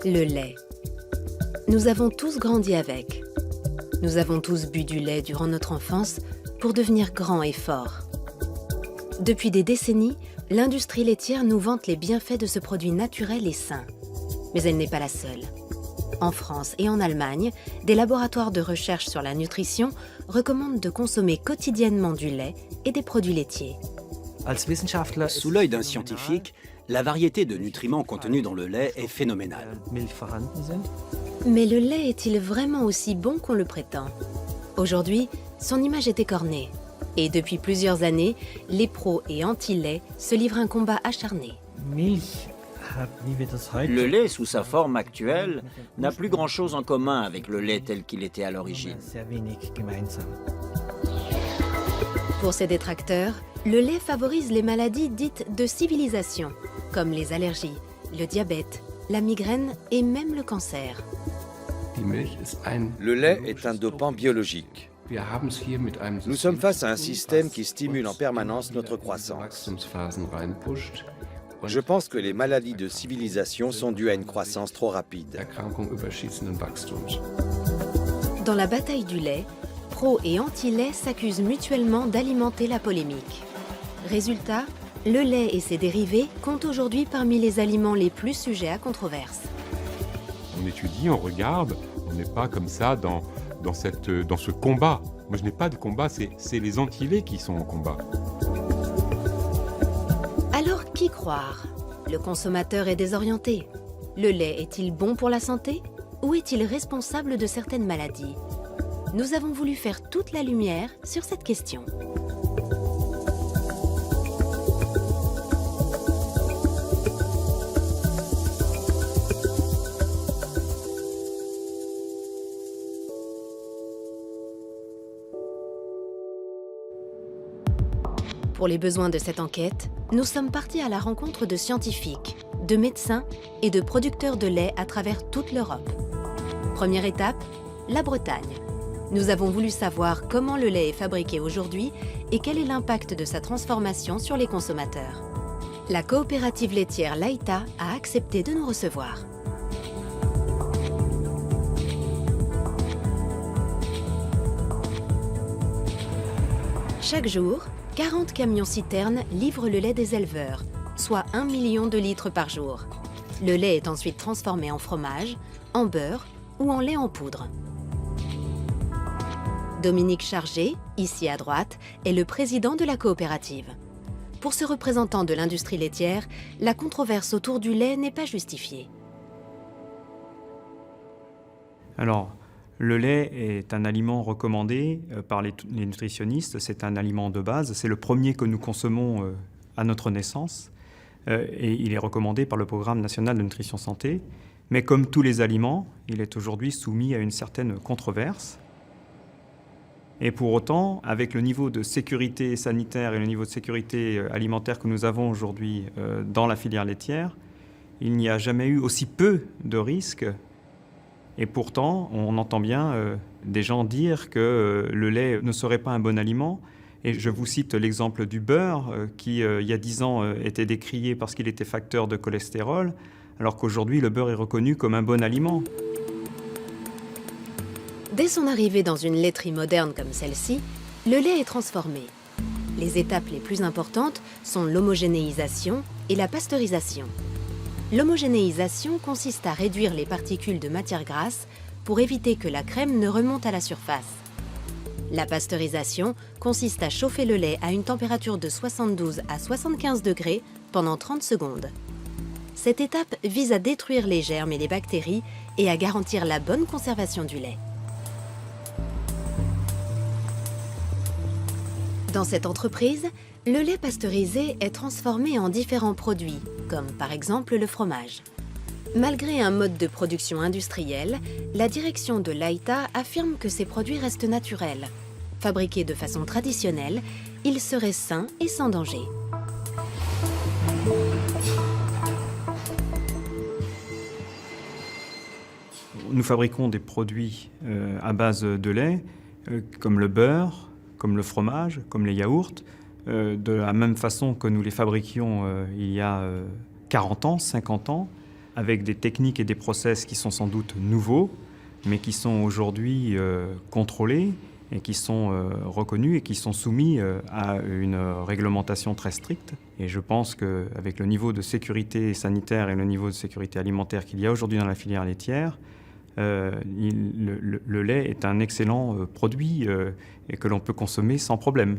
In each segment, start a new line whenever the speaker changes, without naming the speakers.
Le lait. Nous avons tous grandi avec. Nous avons tous bu du lait durant notre enfance pour devenir grands et forts. Depuis des décennies, l'industrie laitière nous vante les bienfaits de ce produit naturel et sain. Mais elle n'est pas la seule. En France et en Allemagne, des laboratoires de recherche sur la nutrition recommandent de consommer quotidiennement du lait et des produits laitiers.
Sous l'œil d'un scientifique, la variété de nutriments contenus dans le lait est phénoménale.
Mais le lait est-il vraiment aussi bon qu'on le prétend? Aujourd'hui, son image est écornée. Et depuis plusieurs années, les pros et anti-lait se livrent un combat acharné.
Le lait, sous sa forme actuelle, n'a plus grand-chose en commun avec le lait tel qu'il était à l'origine.
Pour ses détracteurs, le lait favorise les maladies dites de civilisation, comme les allergies, le diabète, la migraine et même le cancer.
Le lait est un dopant biologique. Nous sommes face à un système qui stimule en permanence notre croissance. Je pense que les maladies de civilisation sont dues à une croissance trop rapide.
Dans la bataille du lait, pro et anti-lait s'accusent mutuellement d'alimenter la polémique. Résultat, le lait et ses dérivés comptent aujourd'hui parmi les aliments les plus sujets à controverse.
On étudie, on regarde, on n'est pas comme ça dans ce combat. Moi, je n'ai pas de combat, c'est les anti-laits qui sont en combat.
Alors, qui croire? Le consommateur est désorienté. Le lait est-il bon pour la santé? Ou est-il responsable de certaines maladies? Nous avons voulu faire toute la lumière sur cette question. Pour les besoins de cette enquête, nous sommes partis à la rencontre de scientifiques, de médecins et de producteurs de lait à travers toute l'Europe. Première étape, la Bretagne. Nous avons voulu savoir comment le lait est fabriqué aujourd'hui et quel est l'impact de sa transformation sur les consommateurs. La coopérative laitière Laïta a accepté de nous recevoir. Chaque jour, 40 camions-citernes livrent le lait des éleveurs, soit 1 million de litres par jour. Le lait est ensuite transformé en fromage, en beurre ou en lait en poudre. Dominique Chargé, ici à droite, est le président de la coopérative. Pour ce représentant de l'industrie laitière, la controverse autour du lait n'est pas justifiée.
Alors, le lait est un aliment recommandé par les nutritionnistes, c'est un aliment de base, c'est le premier que nous consommons à notre naissance et il est recommandé par le Programme national de nutrition santé. Mais comme tous les aliments, il est aujourd'hui soumis à une certaine controverse. Et pour autant, avec le niveau de sécurité sanitaire et le niveau de sécurité alimentaire que nous avons aujourd'hui dans la filière laitière, il n'y a jamais eu aussi peu de risques. Et pourtant, on entend bien des gens dire que le lait ne serait pas un bon aliment. Et je vous cite l'exemple du beurre qui, il y a 10 ans, était décrié parce qu'il était facteur de cholestérol, alors qu'aujourd'hui, le beurre est reconnu comme un bon aliment.
Dès son arrivée dans une laiterie moderne comme celle-ci, le lait est transformé. Les étapes les plus importantes sont l'homogénéisation et la pasteurisation. L'homogénéisation consiste à réduire les particules de matière grasse pour éviter que la crème ne remonte à la surface. La pasteurisation consiste à chauffer le lait à une température de 72 à 75 degrés pendant 30 secondes. Cette étape vise à détruire les germes et les bactéries et à garantir la bonne conservation du lait. Dans cette entreprise, le lait pasteurisé est transformé en différents produits, comme par exemple le fromage. Malgré un mode de production industriel, la direction de Laïta affirme que ces produits restent naturels. Fabriqués de façon traditionnelle, ils seraient sains et sans danger.
Nous fabriquons des produits à base de lait, comme le beurre, comme le fromage, comme les yaourts, de la même façon que nous les fabriquions il y a 40 ans, 50 ans. avec des techniques et des process qui sont sans doute nouveaux, mais qui sont aujourd'hui contrôlés et qui sont reconnus et qui sont soumis à une réglementation très stricte. Et je pense qu'avec le niveau de sécurité sanitaire et le niveau de sécurité alimentaire qu'il y a aujourd'hui dans la filière laitière, le lait est un excellent produit et que l'on peut consommer sans problème.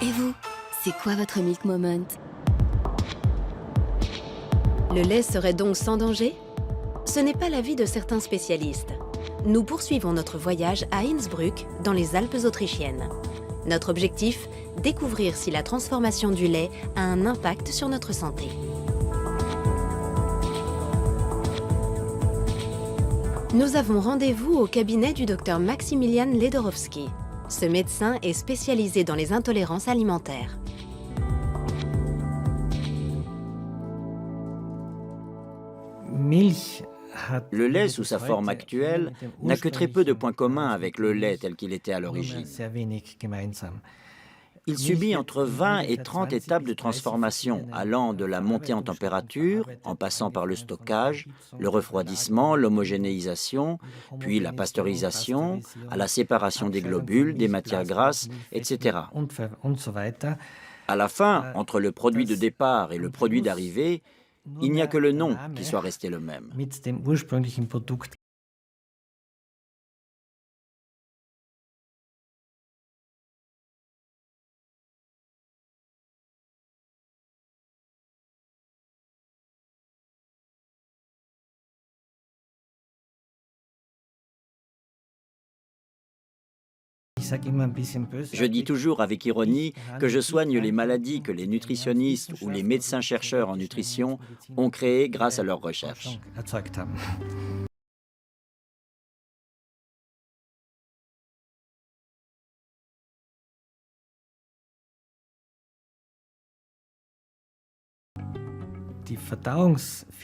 Et vous, c'est quoi votre milk moment?
Le lait serait donc sans danger? Ce n'est pas l'avis de certains spécialistes. Nous poursuivons notre voyage à Innsbruck, dans les Alpes autrichiennes. Notre objectif, découvrir si la transformation du lait a un impact sur notre santé. Nous avons rendez-vous au cabinet du docteur Maximilian Ledorowski. Ce médecin est spécialisé dans les intolérances alimentaires.
Le lait, sous sa forme actuelle, n'a que très peu de points communs avec le lait tel qu'il était à l'origine. Il subit entre 20 et 30 étapes de transformation, allant de la montée en température, en passant par le stockage, le refroidissement, l'homogénéisation, puis la pasteurisation, à la séparation des globules, des matières grasses, etc. À la fin, entre le produit de départ et le produit d'arrivée, il n'y a que le nom qui soit resté le même. Je dis toujours avec ironie que je soigne les maladies que les nutritionnistes ou les médecins-chercheurs en nutrition ont créées grâce à leurs recherches.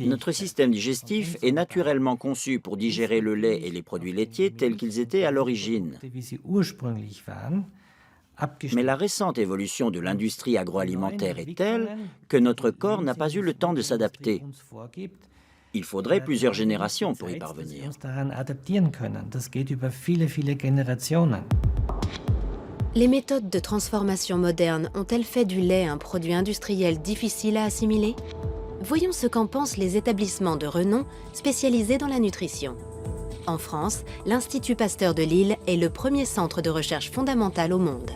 Notre système digestif est naturellement conçu pour digérer le lait et les produits laitiers tels qu'ils étaient à l'origine. Mais la récente évolution de l'industrie agroalimentaire est telle que notre corps n'a pas eu le temps de s'adapter. Il faudrait plusieurs générations pour y parvenir.
Les méthodes de transformation modernes ont-elles fait du lait un produit industriel difficile à assimiler? Voyons ce qu'en pensent les établissements de renom spécialisés dans la nutrition. En France, l'Institut Pasteur de Lille est le premier centre de recherche fondamentale au monde.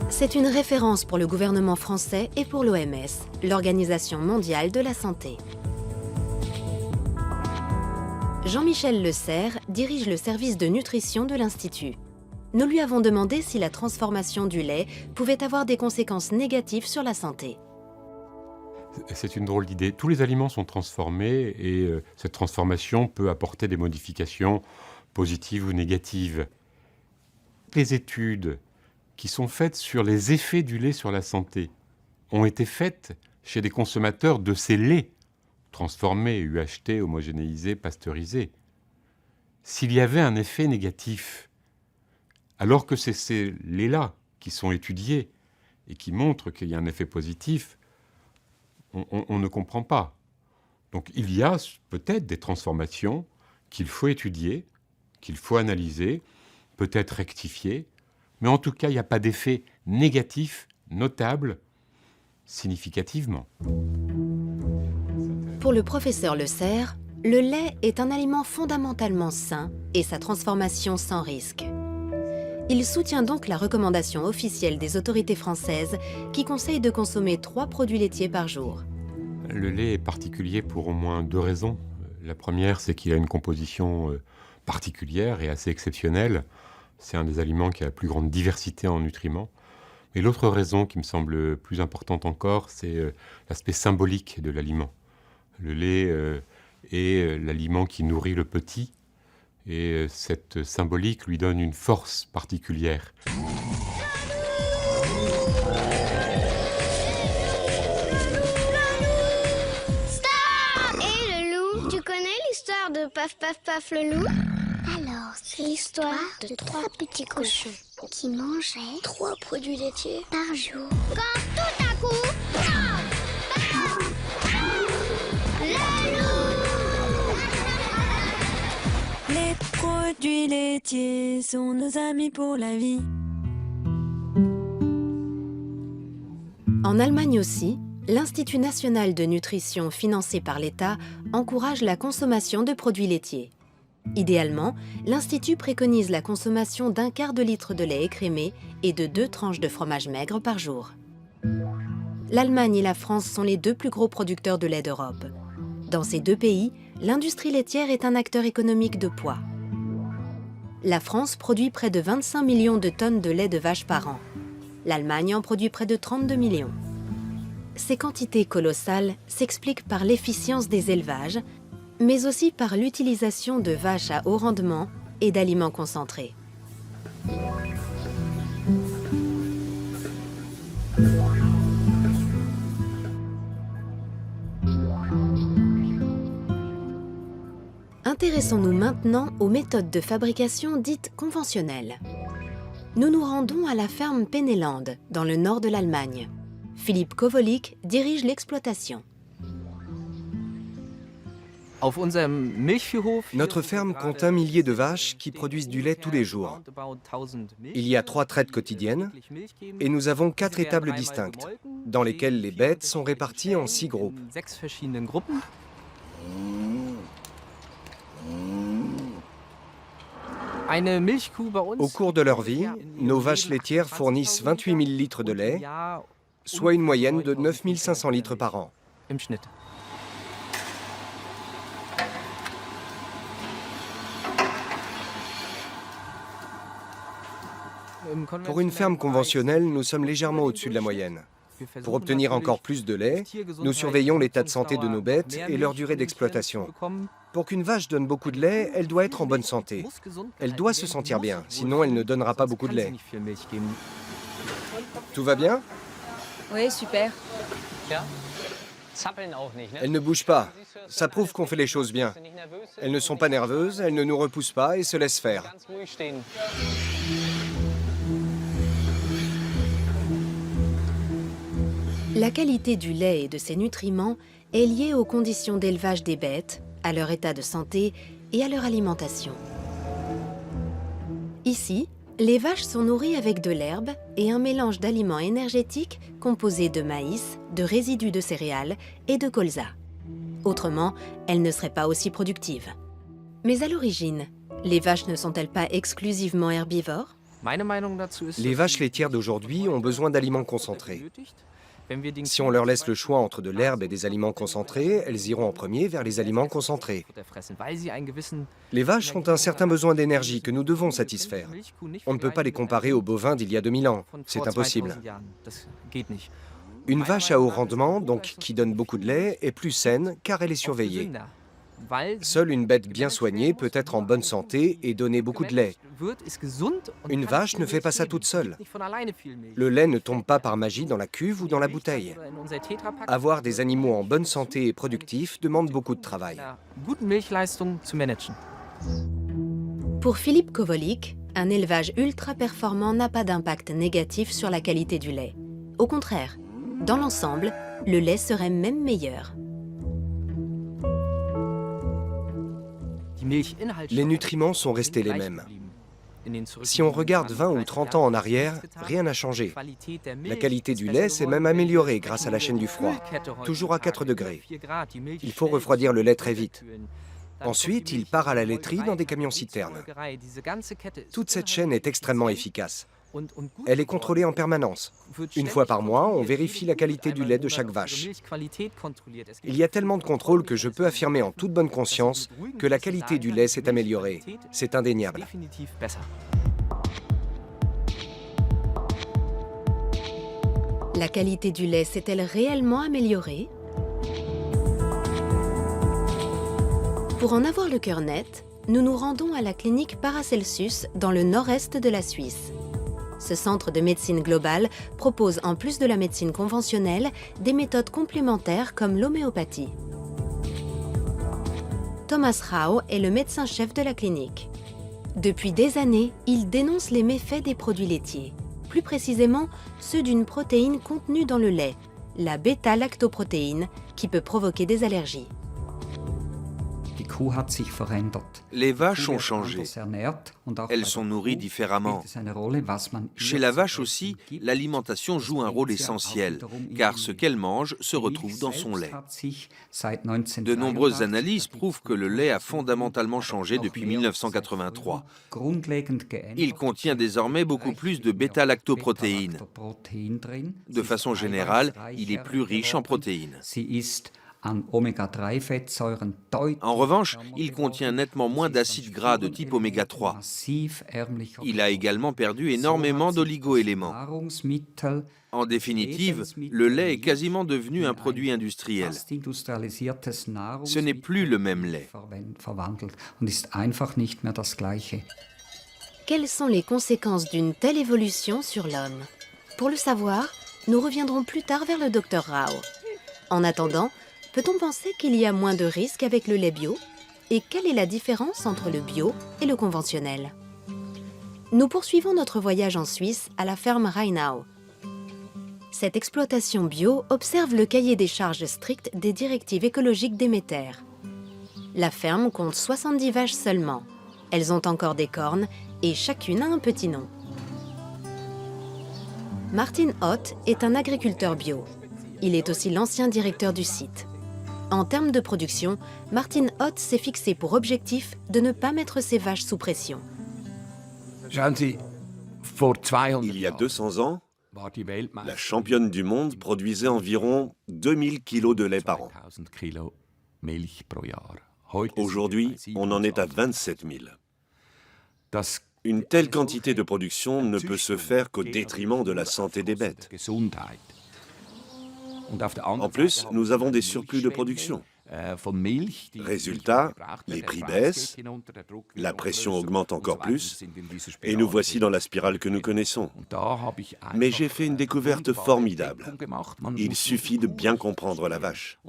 C'est une référence pour le gouvernement français et pour l'OMS, l'Organisation mondiale de la santé. Jean-Michel Le Serre dirige le service de nutrition de l'Institut. Nous lui avons demandé si la transformation du lait pouvait avoir des conséquences négatives sur la santé.
C'est une drôle d'idée. Tous les aliments sont transformés et cette transformation peut apporter des modifications positives ou négatives. Les études qui sont faites sur les effets du lait sur la santé ont été faites chez des consommateurs de ces laits transformés, UHT, homogénéisés, pasteurisés. S'il y avait un effet négatif, alors que c'est ces laits-là qui sont étudiés et qui montrent qu'il y a un effet positif, on ne comprend pas. Donc il y a peut-être des transformations qu'il faut étudier, qu'il faut analyser, peut-être rectifier, mais en tout cas, il n'y a pas d'effet négatif notable significativement.
Pour le professeur Le Serre, le lait est un aliment fondamentalement sain et sa transformation sans risque. Il soutient donc la recommandation officielle des autorités françaises qui conseillent de consommer 3 produits laitiers par jour.
Le lait est particulier pour au moins 2 raisons. La première, c'est qu'il a une composition particulière et assez exceptionnelle. C'est un des aliments qui a la plus grande diversité en nutriments. Et l'autre raison qui me semble plus importante encore, c'est l'aspect symbolique de l'aliment. Le lait est l'aliment qui nourrit le petit. Et cette symbolique lui donne une force particulière.
de Paf Paf Paf le loup? Alors, c'est l'histoire de 3 petits cochons qui mangeaient 3 produits laitiers par jour. Quand tout à coup, le loup!
Les produits laitiers sont nos amis pour la vie.
En Allemagne aussi, l'Institut national de nutrition financé par l'État encourage la consommation de produits laitiers. Idéalement, l'Institut préconise la consommation d'1/4 de litre de lait écrémé et de 2 tranches de fromage maigre par jour. L'Allemagne et la France sont les 2 plus gros producteurs de lait d'Europe. Dans ces 2 pays, l'industrie laitière est un acteur économique de poids. La France produit près de 25 millions de tonnes de lait de vache par an. L'Allemagne en produit près de 32 millions. Ces quantités colossales s'expliquent par l'efficience des élevages, mais aussi par l'utilisation de vaches à haut rendement et d'aliments concentrés. Intéressons-nous maintenant aux méthodes de fabrication dites conventionnelles. Nous nous rendons à la ferme Penneland, dans le nord de l'Allemagne. Philippe Kowolik dirige l'exploitation.
Notre ferme compte 1 millier de vaches qui produisent du lait tous les jours. Il y a 3 traites quotidiennes et nous avons 4 étables distinctes, dans lesquelles les bêtes sont réparties en 6 groupes. Au cours de leur vie, nos vaches laitières fournissent 28 000 litres de lait, soit une moyenne de 9 500 litres par an. Pour une ferme conventionnelle, nous sommes légèrement au-dessus de la moyenne. Pour obtenir encore plus de lait, nous surveillons l'état de santé de nos bêtes et leur durée d'exploitation. Pour qu'une vache donne beaucoup de lait, elle doit être en bonne santé. Elle doit se sentir bien, sinon elle ne donnera pas beaucoup de lait. Tout va bien?
Oui, super.
Elles ne bougent pas. Ça prouve qu'on fait les choses bien. Elles ne sont pas nerveuses, elles ne nous repoussent pas et se laissent faire.
La qualité du lait et de ses nutriments est liée aux conditions d'élevage des bêtes, à leur état de santé et à leur alimentation. Ici, les vaches sont nourries avec de l'herbe et un mélange d'aliments énergétiques composés de maïs, de résidus de céréales et de colza. Autrement, elles ne seraient pas aussi productives. Mais à l'origine, les vaches ne sont-elles pas exclusivement herbivores?
Les vaches laitières d'aujourd'hui ont besoin d'aliments concentrés. Si on leur laisse le choix entre de l'herbe et des aliments concentrés, elles iront en premier vers les aliments concentrés. Les vaches ont un certain besoin d'énergie que nous devons satisfaire. On ne peut pas les comparer aux bovins d'il y a 2000 ans. C'est impossible. Une vache à haut rendement, donc qui donne beaucoup de lait, est plus saine car elle est surveillée. Seule une bête bien soignée peut être en bonne santé et donner beaucoup de lait. Une vache ne fait pas ça toute seule. Le lait ne tombe pas par magie dans la cuve ou dans la bouteille. Avoir des animaux en bonne santé et productifs demande beaucoup de travail.
Pour Philippe Kowolik, un élevage ultra performant n'a pas d'impact négatif sur la qualité du lait. Au contraire, dans l'ensemble, le lait serait même meilleur.
Les nutriments sont restés les mêmes. Si on regarde 20 ou 30 ans en arrière, rien n'a changé. La qualité du lait s'est même améliorée grâce à la chaîne du froid, toujours à 4 degrés. Il faut refroidir le lait très vite. Ensuite, il part à la laiterie dans des camions-citernes. Toute cette chaîne est extrêmement efficace. Elle est contrôlée en permanence. Une fois par mois, on vérifie la qualité du lait de chaque vache. Il y a tellement de contrôle que je peux affirmer en toute bonne conscience que la qualité du lait s'est améliorée. C'est indéniable.
La qualité du lait s'est-elle réellement améliorée? Pour en avoir le cœur net, nous nous rendons à la clinique Paracelsus dans le nord-est de la Suisse. Ce centre de médecine globale propose, en plus de la médecine conventionnelle, des méthodes complémentaires comme l'homéopathie. Thomas Rau est le médecin-chef de la clinique. Depuis des années, il dénonce les méfaits des produits laitiers, plus précisément ceux d'une protéine contenue dans le lait, la bêta-lactoprotéine, qui peut provoquer des allergies.
Les vaches ont changé. Elles sont nourries différemment. Chez la vache aussi, l'alimentation joue un rôle essentiel, car ce qu'elle mange se retrouve dans son lait. De nombreuses analyses prouvent que le lait a fondamentalement changé depuis 1983. Il contient désormais beaucoup plus de bêta-lactoprotéines. De façon générale, il est plus riche en protéines. En revanche, il contient nettement moins d'acides gras de type oméga 3. Il a également perdu énormément d'oligo-éléments. En définitive, le lait est quasiment devenu un produit industriel. Ce n'est plus le même lait.
Quelles sont les conséquences d'une telle évolution sur l'homme? Pour le savoir, nous reviendrons plus tard vers le Dr Rau. En attendant, peut-on penser qu'il y a moins de risques avec le lait bio? Et quelle est la différence entre le bio et le conventionnel? Nous poursuivons notre voyage en Suisse à la ferme Rheinau. Cette exploitation bio observe le cahier des charges strict des directives écologiques Déméter. La ferme compte 70 vaches seulement. Elles ont encore des cornes et chacune a un petit nom. Martin Ott est un agriculteur bio. Il est aussi l'ancien directeur du site. En termes de production, Martin Ott s'est fixé pour objectif de ne pas mettre ses vaches sous pression.
Il y a 200 ans, la championne du monde produisait environ 2000 kilos de lait par an. Aujourd'hui, on en est à 27 000. Une telle quantité de production ne peut se faire qu'au détriment de la santé des bêtes. En plus, nous avons des surplus de production. Résultat, les prix baissent, la pression augmente encore plus, et nous voici dans la spirale que nous connaissons. Mais j'ai fait une découverte formidable. Il suffit de bien comprendre la vache.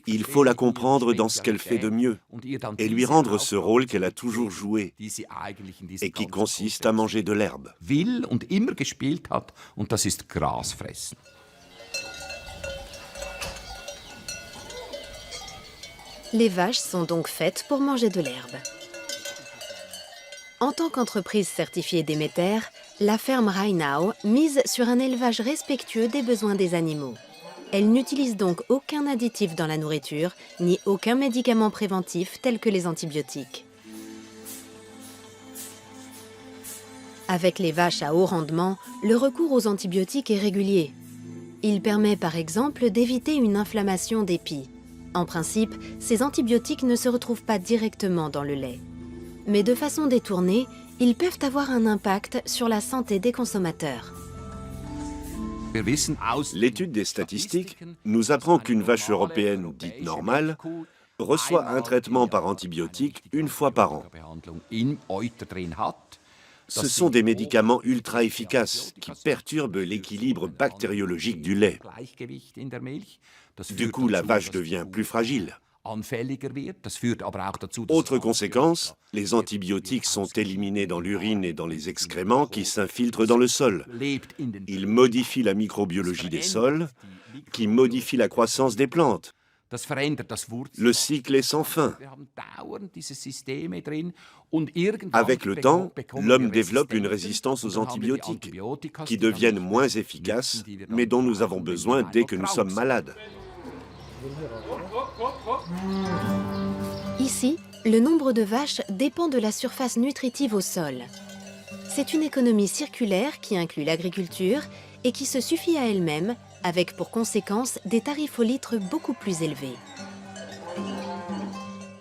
Il faut la comprendre dans ce qu'elle fait de mieux, et lui rendre ce rôle qu'elle a toujours joué, et qui consiste à manger de l'herbe.
Les vaches sont donc faites pour manger de l'herbe. En tant qu'entreprise certifiée Déméter, la ferme Rheinau mise sur un élevage respectueux des besoins des animaux. Elle n'utilise donc aucun additif dans la nourriture, ni aucun médicament préventif tel que les antibiotiques. Avec les vaches à haut rendement, le recours aux antibiotiques est régulier. Il permet par exemple d'éviter une inflammation des pies. En principe, ces antibiotiques ne se retrouvent pas directement dans le lait. Mais de façon détournée, ils peuvent avoir un impact sur la santé des consommateurs.
L'étude des statistiques nous apprend qu'une vache européenne dite normale reçoit un traitement par antibiotique une fois par an. Ce sont des médicaments ultra efficaces qui perturbent l'équilibre bactériologique du lait. Du coup, la vache devient plus fragile. Autre conséquence, les antibiotiques sont éliminés dans l'urine et dans les excréments qui s'infiltrent dans le sol. Ils modifient la microbiologie des sols, qui modifie la croissance des plantes. Le cycle est sans fin. Avec le temps, l'homme développe une résistance aux antibiotiques, qui deviennent moins efficaces, mais dont nous avons besoin dès que nous sommes malades.
Ici, le nombre de vaches dépend de la surface nutritive au sol. C'est une économie circulaire qui inclut l'agriculture et qui se suffit à elle-même, avec pour conséquence des tarifs au litre beaucoup plus élevés.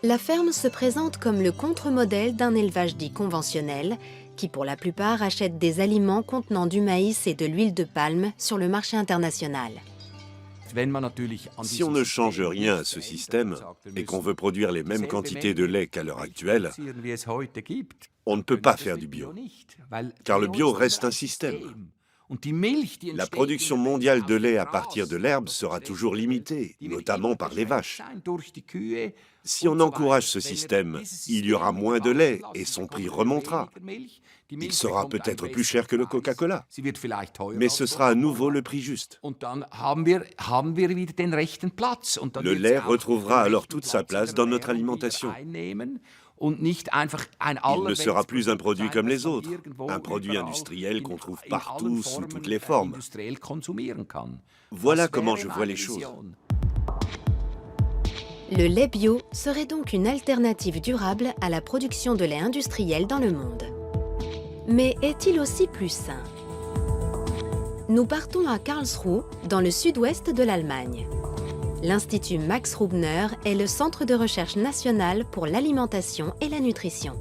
La ferme se présente comme le contre-modèle d'un élevage dit conventionnel, qui pour la plupart achète des aliments contenant du maïs et de l'huile de palme sur le marché international.
Si on ne change rien à ce système et qu'on veut produire les mêmes quantités de lait qu'à l'heure actuelle, on ne peut pas faire du bio, car le bio reste un système. La production mondiale de lait à partir de l'herbe sera toujours limitée, notamment par les vaches. Si on encourage ce système, il y aura moins de lait et son prix remontera. Il sera peut-être plus cher que le Coca-Cola, mais ce sera à nouveau le prix juste. Le lait retrouvera alors toute sa place dans notre alimentation. Il ne sera plus un produit comme les autres, un produit industriel qu'on trouve partout sous toutes les formes. Voilà comment je vois les choses.
Le lait bio serait donc une alternative durable à la production de lait industriel dans le monde. Mais est-il aussi plus sain? Nous partons à Karlsruhe, dans le sud-ouest de l'Allemagne. L'Institut Max Rubner est le centre de recherche national pour l'alimentation et la nutrition.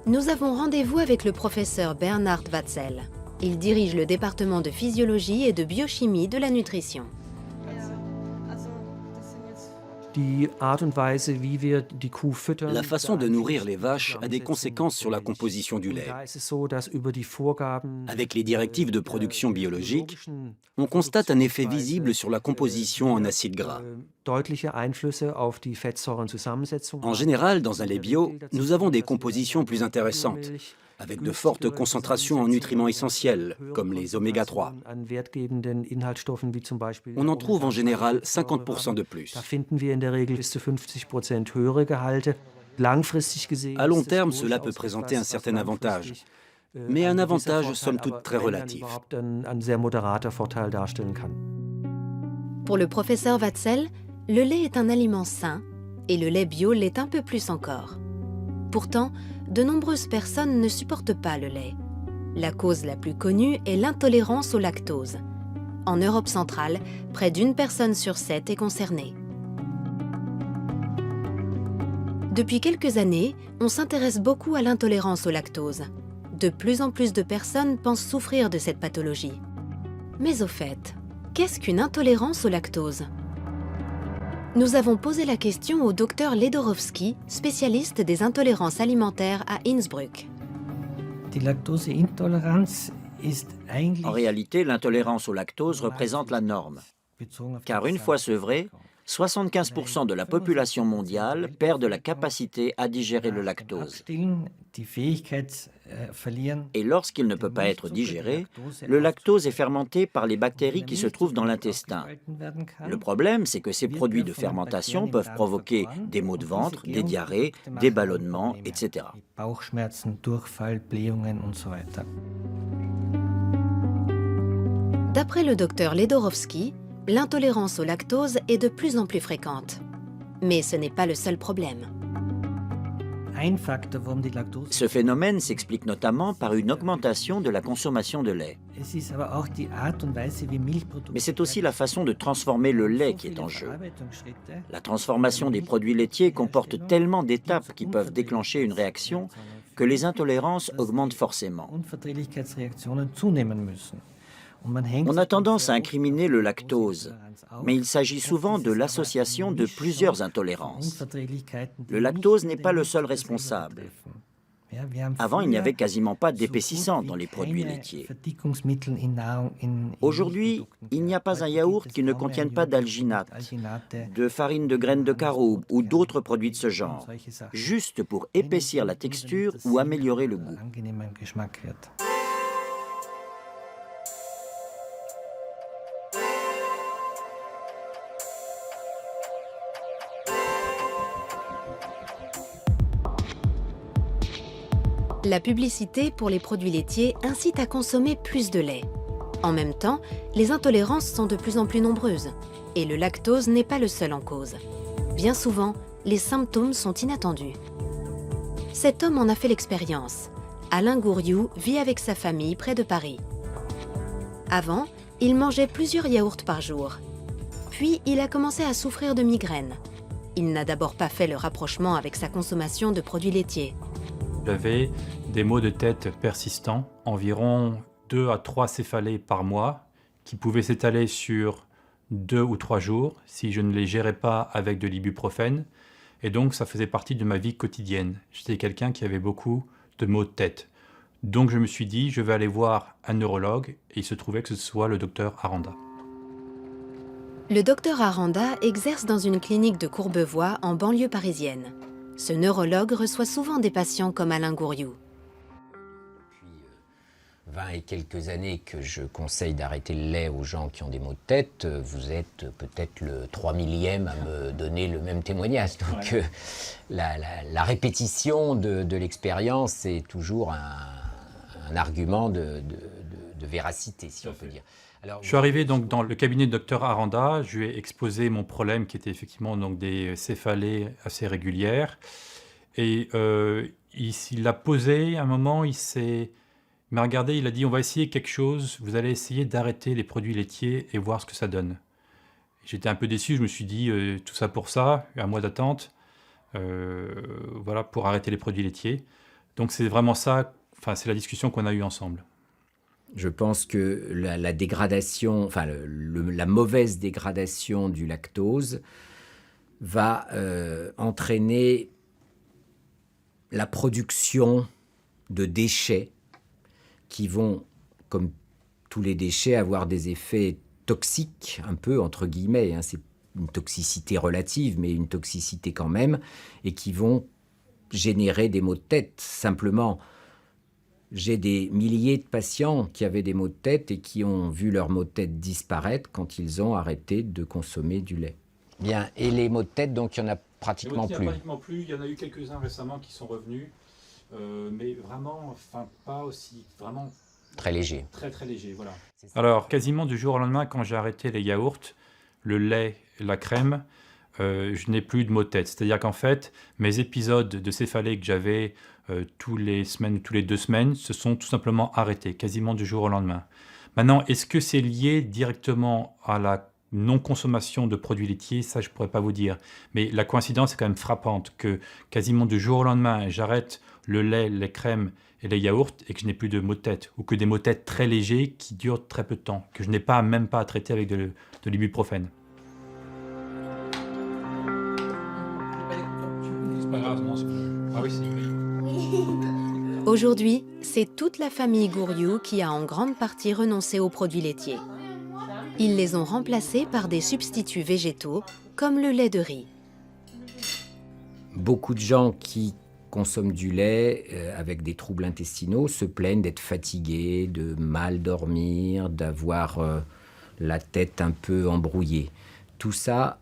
Nous avons rendez-vous avec le professeur Bernhard Watzel. Il dirige le département de physiologie et de biochimie de la nutrition.
La façon de nourrir les vaches a des conséquences sur la composition du lait. Avec les directives de production biologique, on constate un effet visible sur la composition en acides gras. En général, dans un lait bio, nous avons des compositions plus intéressantes, avec de fortes concentrations en nutriments essentiels, comme les oméga 3. On en trouve en général 50% de plus. À long terme, cela peut présenter un certain avantage, mais un avantage somme toute très relatif.
Pour le professeur Watzel, le lait est un aliment sain et le lait bio l'est un peu plus encore. Pourtant, de nombreuses personnes ne supportent pas le lait. La cause la plus connue est l'intolérance au lactose. En Europe centrale, près d'1 personne sur 7 est concernée. Depuis quelques années, on s'intéresse beaucoup à l'intolérance au lactose. De plus en plus de personnes pensent souffrir de cette pathologie. Mais au fait, qu'est-ce qu'une intolérance au lactose ? Nous avons posé la question au docteur Ledorowski, spécialiste des intolérances alimentaires à Innsbruck.
En réalité, l'intolérance au lactose représente la norme. Car une fois sevré, 75% de la population mondiale perd de la capacité à digérer le lactose. Et lorsqu'il ne peut pas être digéré, le lactose est fermenté par les bactéries qui se trouvent dans l'intestin. Le problème, c'est que ces produits de fermentation peuvent provoquer des maux de ventre, des diarrhées, des ballonnements, etc.
D'après le docteur Ledorowski, l'intolérance au lactose est de plus en plus fréquente. Mais ce n'est pas le seul problème.
Ce phénomène s'explique notamment par une augmentation de la consommation de lait. Mais c'est aussi la façon de transformer le lait qui est en jeu. La transformation des produits laitiers comporte tellement d'étapes qui peuvent déclencher une réaction que les intolérances augmentent forcément. On a tendance à incriminer le lactose, mais il s'agit souvent de l'association de plusieurs intolérances. Le lactose n'est pas le seul responsable. Avant, il n'y avait quasiment pas d'épaississant dans les produits laitiers. Aujourd'hui, il n'y a pas un yaourt qui ne contienne pas d'alginate, de farine de graines de caroube ou d'autres produits de ce genre, juste pour épaissir la texture ou améliorer le goût.
La publicité pour les produits laitiers incite à consommer plus de lait. En même temps, les intolérances sont de plus en plus nombreuses. Et le lactose n'est pas le seul en cause. Bien souvent, les symptômes sont inattendus. Cet homme en a fait l'expérience. Alain Gouriou vit avec sa famille près de Paris. Avant, il mangeait plusieurs yaourts par jour. Puis, il a commencé à souffrir de migraines. Il n'a d'abord pas fait le rapprochement avec sa consommation de produits laitiers.
J'avais des maux de tête persistants, environ 2 à 3 céphalées par mois, qui pouvaient s'étaler sur 2 ou 3 jours si je ne les gérais pas avec de l'ibuprofène. Et donc, ça faisait partie de ma vie quotidienne. J'étais quelqu'un qui avait beaucoup de maux de tête. Donc je me suis dit, je vais aller voir un neurologue, et il se trouvait que ce soit le docteur Aranda.
Le docteur Aranda exerce dans une clinique de Courbevoie en banlieue parisienne. Ce neurologue reçoit souvent des patients comme Alain Gouriou.
20 et quelques années que je conseille d'arrêter le lait aux gens qui ont des maux de tête, vous êtes peut-être le 3 millième à me donner le même témoignage. Donc la répétition de l'expérience est toujours un argument de véracité, si on peut dire. Alors,
je suis arrivé donc dans le cabinet de Dr Aranda, je lui ai exposé mon problème qui était effectivement donc des céphalées assez régulières. Et il l'a posé à un moment, il m'a regardé, il a dit on va essayer quelque chose, vous allez essayer d'arrêter les produits laitiers et voir ce que ça donne. J'étais un peu déçu, je me suis dit tout ça pour ça, un mois d'attente, voilà, pour arrêter les produits laitiers. Donc c'est vraiment ça, enfin c'est la discussion qu'on a eue ensemble.
Je pense que la dégradation, enfin la mauvaise dégradation du lactose va entraîner la production de déchets qui vont, comme tous les déchets, avoir des effets toxiques, un peu entre guillemets, hein, c'est une toxicité relative, mais une toxicité quand même, et qui vont générer des maux de tête. Simplement, j'ai des milliers de patients qui avaient des maux de tête et qui ont vu leurs maux de tête disparaître quand ils ont arrêté de consommer du lait. Bien, et les maux de tête, donc il n'y en a pratiquement plus.
Il y en a eu quelques-uns récemment qui sont revenus. Mais vraiment, enfin pas aussi, vraiment...
Très léger.
Très très léger, voilà. Alors, quasiment du jour au lendemain, quand j'ai arrêté les yaourts, le lait, la crème, je n'ai plus de maux de tête. C'est-à-dire qu'en fait, mes épisodes de céphalée que j'avais tous les semaines ou tous les 2 semaines se sont tout simplement arrêtés, quasiment du jour au lendemain. Maintenant, est-ce que c'est lié directement à la non-consommation de produits laitiers? Ça, je ne pourrais pas vous dire. Mais la coïncidence est quand même frappante que quasiment du jour au lendemain, j'arrête le lait, les crèmes et les yaourts et que je n'ai plus de maux de tête, ou que des maux de tête très légers qui durent très peu de temps, que je n'ai même pas à traiter avec de l'ibuprofène.
Aujourd'hui, c'est toute la famille Gouriou qui a en grande partie renoncé aux produits laitiers. Ils les ont remplacés par des substituts végétaux, comme le lait de riz.
Beaucoup de gens qui consomment du lait avec des troubles intestinaux se plaignent d'être fatigués, de mal dormir, d'avoir la tête un peu embrouillée. Tout ça,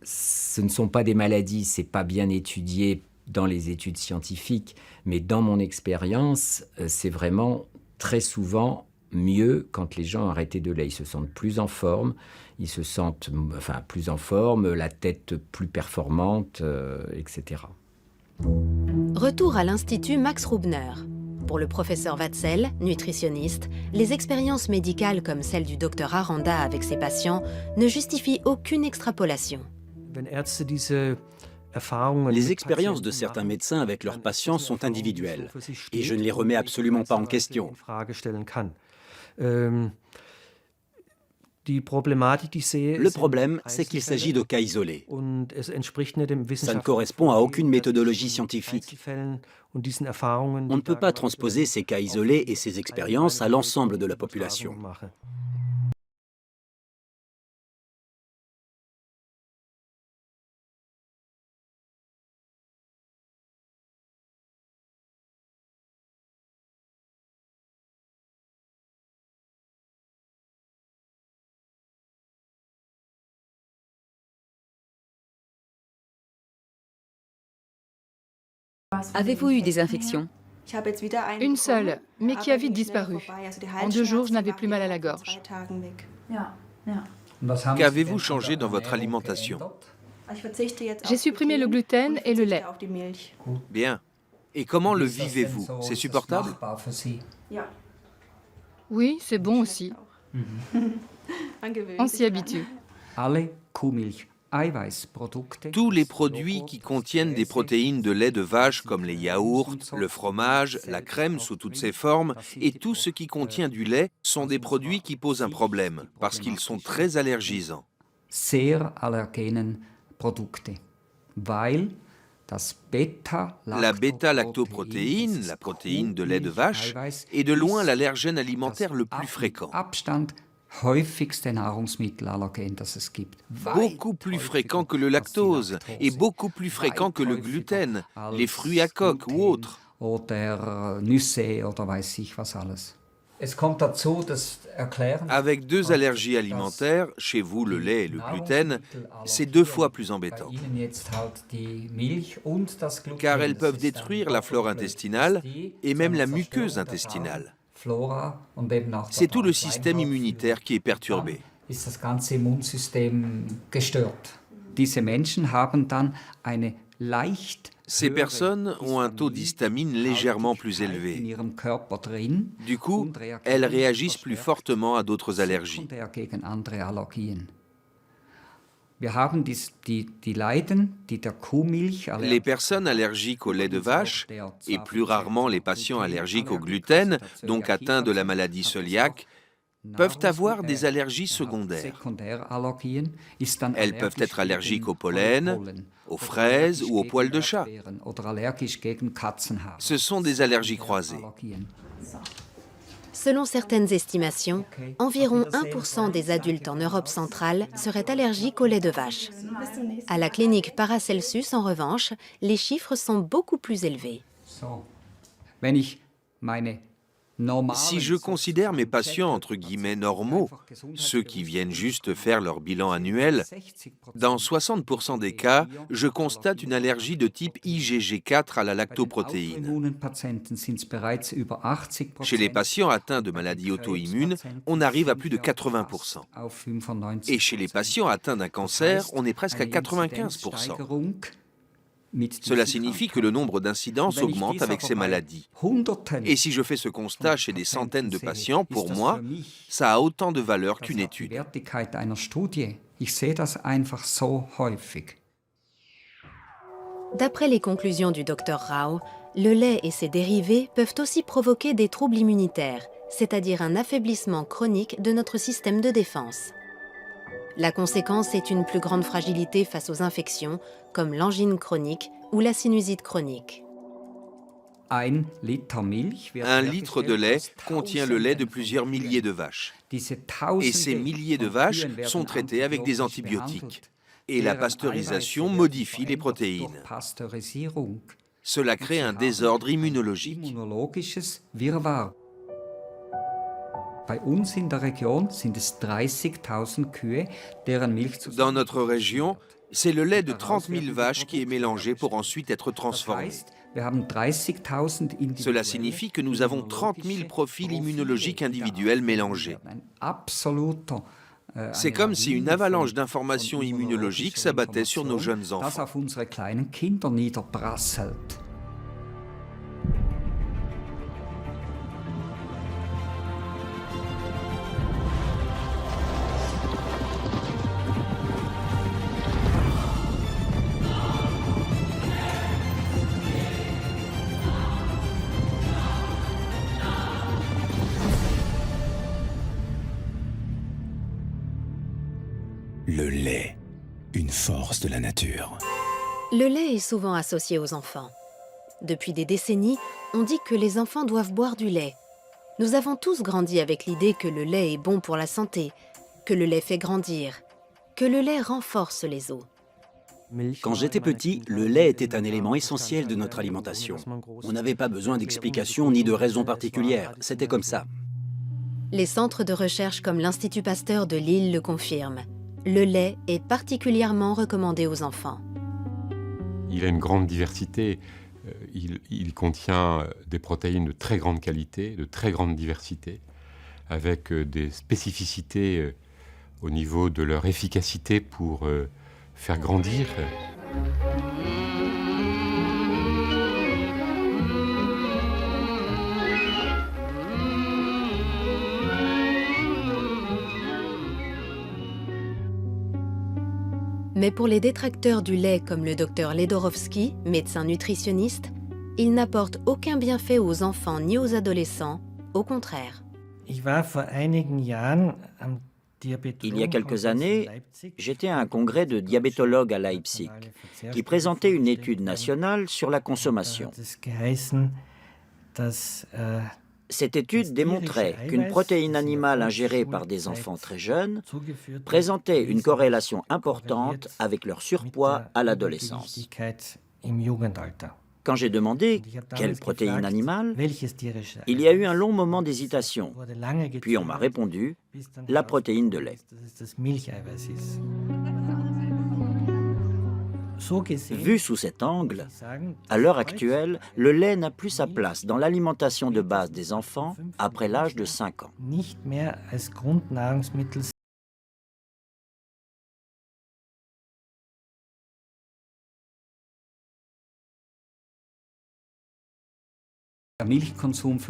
ce ne sont pas des maladies, c'est pas bien étudié dans les études scientifiques, mais dans mon expérience, c'est vraiment très souvent mieux quand les gens ont arrêté de lait. Ils se sentent plus en forme, plus en forme, la tête plus performante, etc.
Retour à l'Institut Max Rubner. Pour le professeur Watzel, nutritionniste, les expériences médicales comme celle du docteur Aranda avec ses patients ne justifient aucune extrapolation.
Les expériences de certains médecins avec leurs patients sont individuelles et je ne les remets absolument pas en question. Le problème, c'est qu'il s'agit de cas isolés. Ça ne correspond à aucune méthodologie scientifique. On ne peut pas transposer ces cas isolés et ces expériences à l'ensemble de la population.
Avez-vous eu des infections?
Une seule, mais qui a vite disparu. En 2 jours, je n'avais plus mal à la gorge.
Qu'avez-vous changé dans votre alimentation?
J'ai supprimé le gluten et le lait.
Bien. Et comment le vivez-vous? C'est supportable?
Oui, c'est bon aussi. On s'y habitue.
Tous les produits qui contiennent des protéines de lait de vache comme les yaourts, le fromage, la crème sous toutes ses formes et tout ce qui contient du lait sont des produits qui posent un problème parce qu'ils sont très allergisants. La bêta-lactoprotéine, la protéine de lait de vache, est de loin l'allergène alimentaire le plus fréquent. Beaucoup plus fréquent que le lactose et beaucoup plus fréquent que le gluten, les fruits à coque ou autres. Avec 2 allergies alimentaires, chez vous le lait et le gluten, c'est 2 fois plus embêtant. Car elles peuvent détruire la flore intestinale et même la muqueuse intestinale. C'est tout le système immunitaire qui est perturbé. Ces personnes ont un taux d'histamine légèrement plus élevé. Du coup, elles réagissent plus fortement à d'autres allergies. Les personnes allergiques au lait de vache, et plus rarement les patients allergiques au gluten, donc atteints de la maladie cœliaque, peuvent avoir des allergies secondaires. Elles peuvent être allergiques au pollen, aux fraises ou aux poils de chat. Ce sont des allergies croisées.
Selon certaines estimations, environ 1% des adultes en Europe centrale seraient allergiques au lait de vache. À la clinique Paracelsus, en revanche, les chiffres sont beaucoup plus élevés.
Si je considère mes patients entre guillemets normaux, ceux qui viennent juste faire leur bilan annuel, dans 60% des cas, je constate une allergie de type IgG4 à la lactoprotéine. Chez les patients atteints de maladies auto-immunes, on arrive à plus de 80%. Et chez les patients atteints d'un cancer, on est presque à 95%. Cela signifie que le nombre d'incidences augmente avec ces maladies. Et si je fais ce constat chez des centaines de patients, pour moi, ça a autant de valeur qu'une étude.
D'après les conclusions du Dr Rao, le lait et ses dérivés peuvent aussi provoquer des troubles immunitaires, c'est-à-dire un affaiblissement chronique de notre système de défense. La conséquence est une plus grande fragilité face aux infections, comme l'angine chronique ou la sinusite chronique.
1 litre de lait contient le lait de plusieurs milliers de vaches. Et ces milliers de vaches sont traitées avec des antibiotiques. Et la pasteurisation modifie les protéines. Cela crée un désordre immunologique. Dans notre région, c'est le lait de 30 000 vaches qui est mélangé pour ensuite être transformé. Cela signifie que nous avons 30 000 profils immunologiques individuels mélangés. C'est comme si une avalanche d'informations immunologiques s'abattait sur nos jeunes enfants.
Le lait, une force de la nature.
Le lait est souvent associé aux enfants. Depuis des décennies, on dit que les enfants doivent boire du lait. Nous avons tous grandi avec l'idée que le lait est bon pour la santé, que le lait fait grandir, que le lait renforce les os.
Quand j'étais petit, le lait était un élément essentiel de notre alimentation. On n'avait pas besoin d'explications ni de raisons particulières, c'était comme ça.
Les centres de recherche comme l'Institut Pasteur de Lille le confirment. Le lait est particulièrement recommandé aux enfants.
Il a une grande diversité. Il contient des protéines de très grande qualité, de très grande diversité, avec des spécificités au niveau de leur efficacité pour faire grandir.
Mais pour les détracteurs du lait comme le docteur Ledorowski, médecin nutritionniste, il n'apporte aucun bienfait aux enfants ni aux adolescents, au contraire.
Il y a quelques années, j'étais à un congrès de diabétologues à Leipzig qui présentait une étude nationale sur la consommation. Cette étude démontrait qu'une protéine animale ingérée par des enfants très jeunes présentait une corrélation importante avec leur surpoids à l'adolescence. Quand j'ai demandé quelle protéine animale, il y a eu un long moment d'hésitation. Puis on m'a répondu la protéine de lait. Vu sous cet angle, à l'heure actuelle, le lait n'a plus sa place dans l'alimentation de base des enfants après l'âge de 5 ans.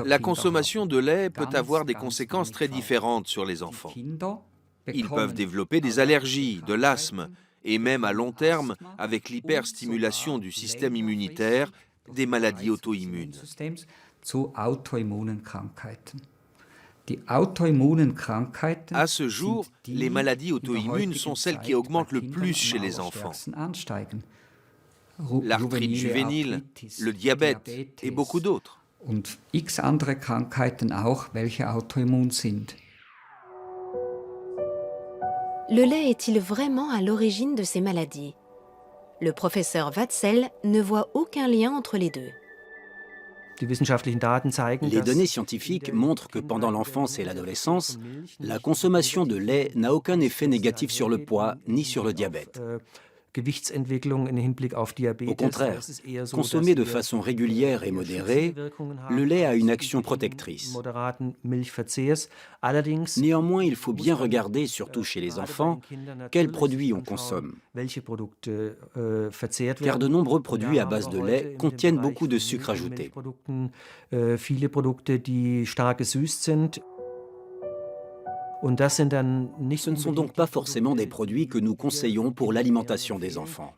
La consommation de lait peut avoir des conséquences très différentes sur les enfants. Ils peuvent développer des allergies, de l'asthme, et même à long terme, avec l'hyperstimulation du système immunitaire, des maladies auto-immunes. À ce jour, les maladies auto-immunes sont celles qui augmentent le plus chez les enfants. L'arthrite juvénile, le diabète et beaucoup d'autres.
Und x andere Krankheiten auch, welche autoimmun sind.
Le lait est-il vraiment à l'origine de ces maladies? Le professeur Watzel ne voit aucun lien entre les deux.
Les données scientifiques montrent que pendant l'enfance et l'adolescence, la consommation de lait n'a aucun effet négatif sur le poids ni sur le diabète. Au contraire, consommé de façon régulière et modérée, le lait a une action protectrice. Néanmoins, il faut bien regarder, surtout chez les enfants, quels produits on consomme. Car de nombreux produits à base de lait contiennent beaucoup de sucre ajouté. Ce ne sont donc pas forcément des produits que nous conseillons pour l'alimentation des enfants.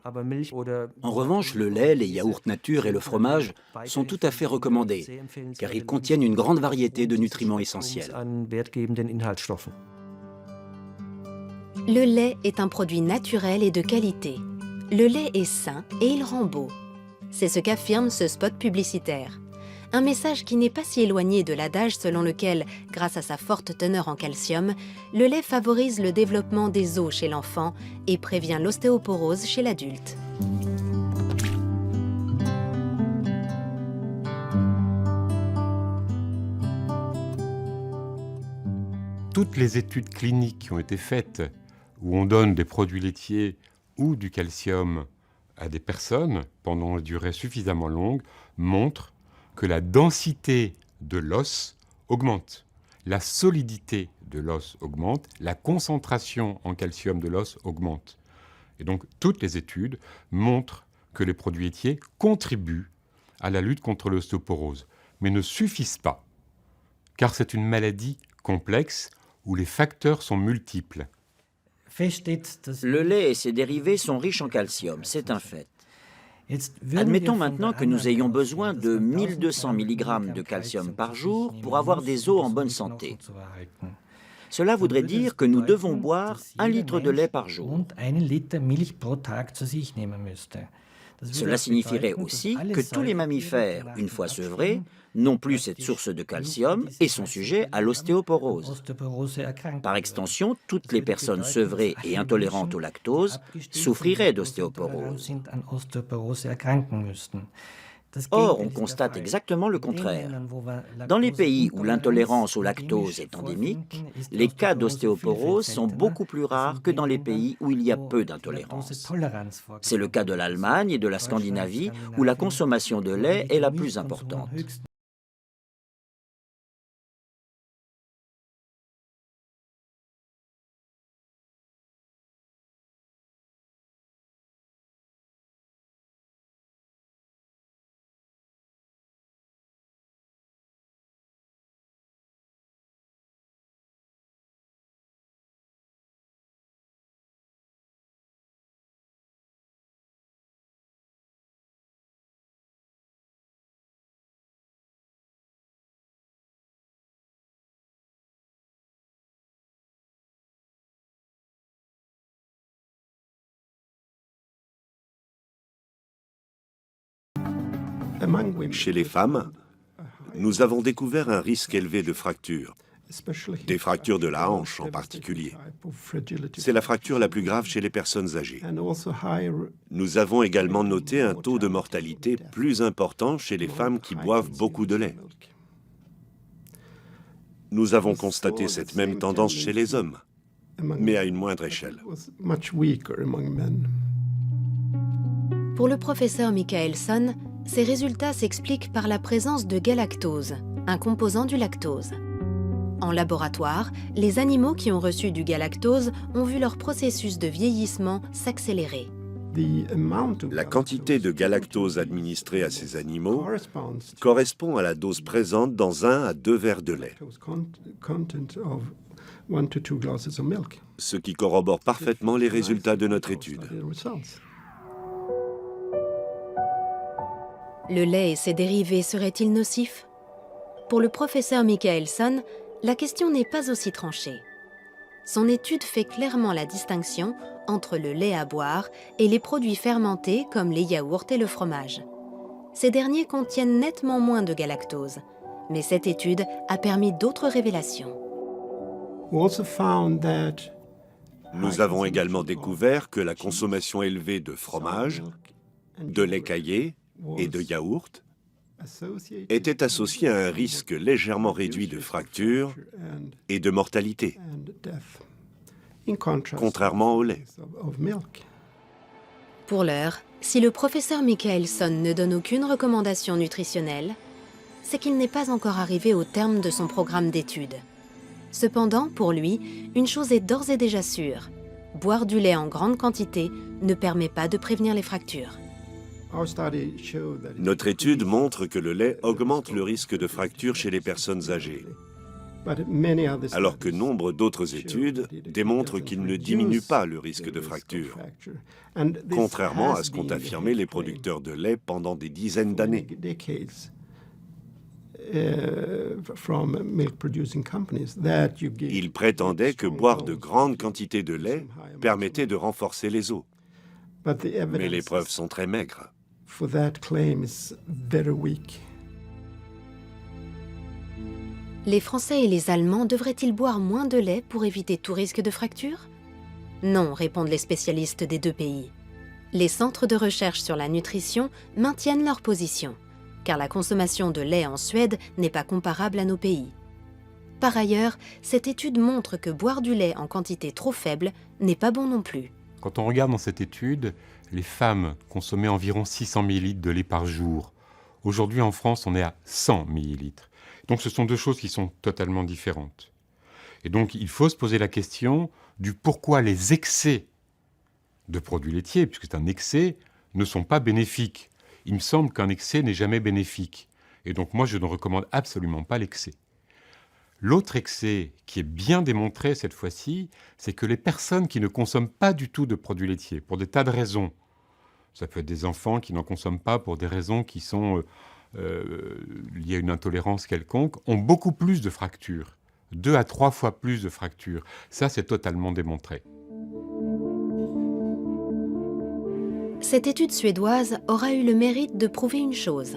En revanche, le lait, les yaourts nature et le fromage sont tout à fait recommandés, car ils contiennent une grande variété de nutriments essentiels.
Le lait est un produit naturel et de qualité. Le lait est sain et il rend beau. C'est ce qu'affirme ce spot publicitaire. Un message qui n'est pas si éloigné de l'adage selon lequel, grâce à sa forte teneur en calcium, le lait favorise le développement des os chez l'enfant et prévient l'ostéoporose chez l'adulte.
Toutes les études cliniques qui ont été faites, où on donne des produits laitiers ou du calcium à des personnes pendant une durée suffisamment longue, montrent que la densité de l'os augmente, la solidité de l'os augmente, la concentration en calcium de l'os augmente. Et donc, toutes les études montrent que les produits laitiers contribuent à la lutte contre l'ostéoporose, mais ne suffisent pas, car c'est une maladie complexe où les facteurs sont multiples.
Le lait et ses dérivés sont riches en calcium, c'est un fait. Admettons maintenant que nous ayons besoin de 1200 mg de calcium par jour pour avoir des os en bonne santé. Cela voudrait dire que nous devons boire 1 litre de lait par jour. Cela signifierait aussi que tous les mammifères, une fois sevrés, n'ont plus cette source de calcium et sont sujets à l'ostéoporose. Par extension, toutes les personnes sevrées et intolérantes au lactose souffriraient d'ostéoporose. Or, on constate exactement le contraire. Dans les pays où l'intolérance au lactose est endémique, les cas d'ostéoporose sont beaucoup plus rares que dans les pays où il y a peu d'intolérance. C'est le cas de l'Allemagne et de la Scandinavie, où la consommation de lait est la plus importante.
Chez les femmes, nous avons découvert un risque élevé de fractures, des fractures de la hanche en particulier. C'est la fracture la plus grave chez les personnes âgées. Nous avons également noté un taux de mortalité plus important chez les femmes qui boivent beaucoup de lait. Nous avons constaté cette même tendance chez les hommes, mais à une moindre échelle.
Pour le professeur Michaelson, ces résultats s'expliquent par la présence de galactose, un composant du lactose. En laboratoire, les animaux qui ont reçu du galactose ont vu leur processus de vieillissement s'accélérer.
La quantité de galactose administrée à ces animaux correspond à la dose présente dans 1 à 2 verres de lait, ce qui corrobore parfaitement les résultats de notre étude.
Le lait et ses dérivés seraient-ils nocifs? Pour le professeur Michaelson, la question n'est pas aussi tranchée. Son étude fait clairement la distinction entre le lait à boire et les produits fermentés comme les yaourts et le fromage. Ces derniers contiennent nettement moins de galactose, mais cette étude a permis d'autres révélations.
Nous avons également découvert que la consommation élevée de fromage, de lait caillé et de yaourt était associée à un risque légèrement réduit de fractures et de mortalité, contrairement au lait.
Pour l'heure, si le professeur Michaelson ne donne aucune recommandation nutritionnelle, c'est qu'il n'est pas encore arrivé au terme de son programme d'études. Cependant, pour lui, une chose est d'ores et déjà sûre. Boire du lait en grande quantité ne permet pas de prévenir les fractures.
Notre étude montre que le lait augmente le risque de fracture chez les personnes âgées, alors que nombre d'autres études démontrent qu'il ne diminue pas le risque de fracture, contrairement à ce qu'ont affirmé les producteurs de lait pendant des dizaines d'années. Ils prétendaient que boire de grandes quantités de lait permettait de renforcer les os, mais les preuves sont très maigres.
Les Français et les Allemands devraient-ils boire moins de lait pour éviter tout risque de fracture? Non, répondent les spécialistes des deux pays. Les centres de recherche sur la nutrition maintiennent leur position, car la consommation de lait en Suède n'est pas comparable à nos pays. Par ailleurs, cette étude montre que boire du lait en quantité trop faible n'est pas bon non plus.
Quand on regarde dans cette étude, les femmes consommaient environ 600 ml de lait par jour. Aujourd'hui, en France, on est à 100 ml. Donc ce sont deux choses qui sont totalement différentes. Et donc il faut se poser la question du pourquoi les excès de produits laitiers, puisque c'est un excès, ne sont pas bénéfiques. Il me semble qu'un excès n'est jamais bénéfique. Et donc moi, je ne recommande absolument pas l'excès. L'autre excès, qui est bien démontré cette fois-ci, c'est que les personnes qui ne consomment pas du tout de produits laitiers, pour des tas de raisons, ça peut être des enfants qui n'en consomment pas pour des raisons qui sont liées à une intolérance quelconque, ont beaucoup plus de fractures, 2 à 3 fois plus de fractures. Ça, c'est totalement démontré.
Cette étude suédoise aura eu le mérite de prouver une chose.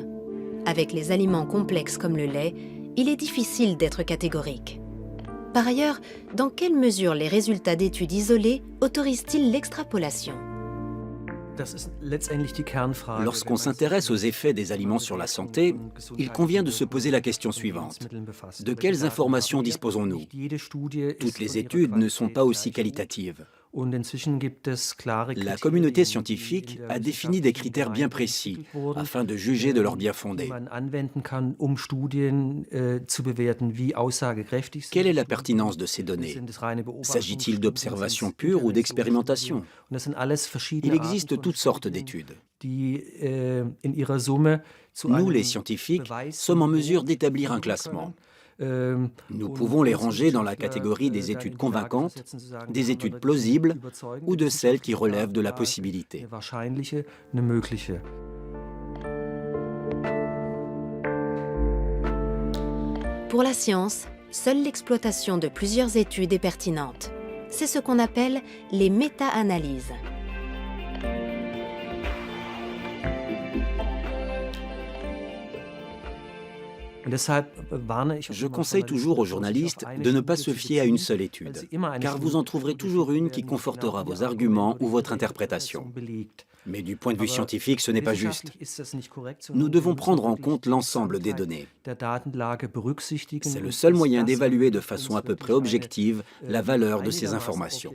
Avec les aliments complexes comme le lait, il est difficile d'être catégorique. Par ailleurs, dans quelle mesure les résultats d'études isolées autorisent-ils l'extrapolation?
Lorsqu'on s'intéresse aux effets des aliments sur la santé, il convient de se poser la question suivante. De quelles informations disposons-nous? Toutes les études ne sont pas aussi qualitatives. La communauté scientifique a défini des critères bien précis afin de juger de leur bien-fondé. Quelle est la pertinence de ces données? S'agit-il d'observations pures ou d'expérimentations? Il existe toutes sortes d'études. Nous, les scientifiques, sommes en mesure d'établir un classement. Nous pouvons les ranger dans la catégorie des études convaincantes, des études plausibles ou de celles qui relèvent de la possibilité.
Pour la science, seule l'exploitation de plusieurs études est pertinente. C'est ce qu'on appelle les méta-analyses.
Je conseille toujours aux journalistes de ne pas se fier à une seule étude, car vous en trouverez toujours une qui confortera vos arguments ou votre interprétation. Mais du point de vue scientifique, ce n'est pas juste. Nous devons prendre en compte l'ensemble des données. C'est le seul moyen d'évaluer de façon à peu près objective la valeur de ces informations.